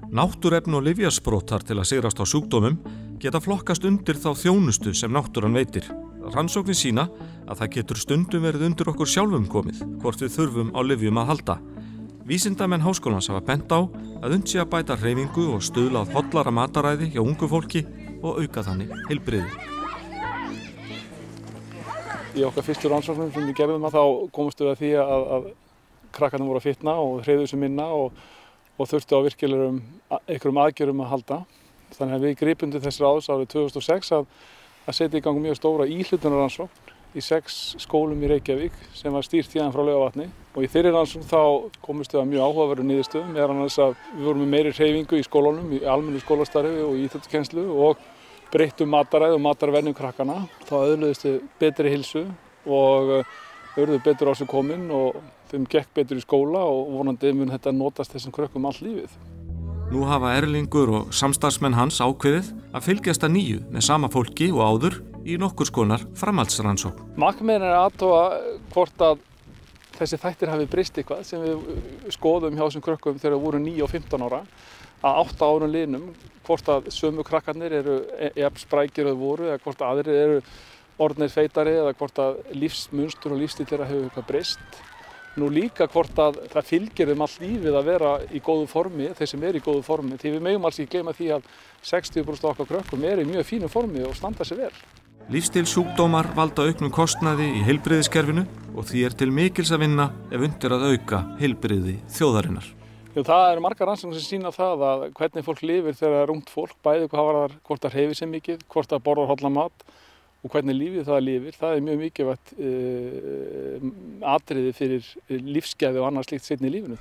Náttúruefni og lyfjasprótar til að sigrast á sjúkdómum geta flokkast undir þá þjónustu sem náttúran veitir. Rannsóknir sýna að það getur stundum verið undir okkur sjálfum komið, hvort við þurfum á lyfjum að halda. Vísindamenn háskólans hafa bent á að unnt sé að bæta hreyfingu og stuðla að hollara mataræði hjá ungu fólki og auka þannig heilbrigði. Í okkar fyrstu rannsóknum sem við gerðum þá komumst við að því að krakkarnir voru að fitna og hreyfðu sig minna og þurftu á virkilegum einhverjum aðgerðum að halda. Þannig að við gripum til þess ráðs árið 2006 að setja í gang mjög stóra íhlutunarrannsókn í 6 skólum í Reykjavík sem var stýrt héðan frá Laugarvatni. Og í þeirri rannsókn þá komumst við að mjög áhugaverðum niðurstöðum, meðal annars að við vorum með meiri hreyfingu í skólunum, í almennu skólastarfi og í íþróttakennslu og breyttum mataræði og matarvenjum krakkana. Þá öðluðust við betri heilsu og urðu betur á sig komin og þeim gekk betur í skóla og vonandi mun þetta notast þessum krökkum allt lífið. Nú hafa Erlingur og samstarfsmenn hans ákveðið að fylgjast að nýju með sama fólki og áður í nokkurs konar framhaldsrannsókn. Markmiðið er að athuga hvort að þessi þættir hafi breyst eitthvað sem við skoðum hjá þessum krökkum þegar við vorum 9 og 15 ára að 8 árum liðnum, hvort að sömu krakkarnir eru jafn sprækir og voru eða hvort að aðrir eru orðnir feitari eða hvort að lífsmunstur og lífstíll þeirra hefur eitthvað breyst. Nú líka hvort að það fylgir þeim allt lífið að vera í góðu formi, þeir sem eru í góðu formi, því við megum alls ekki gleyma því að 60% okkar krökkum eru í mjög fínu formi og standa sig vel. Lífsstílssjúkdómar valda auknum kostnaði í heilbrigðiskerfinu og því til mikils að vinna ef unnt er að auka heilbrigði þjóðarinnar. Það eru margar rannsóknir sem sýna það að hvernig fólk lifir þegar það er ungt fólk, bæði hvort það hreyfir sig mikið, hvort það borðar hollan mat og hvernig lífið það lifir. Það er mjög mikilvægt atriði fyrir lífsgæði og annað slíkt seinna í lífinu.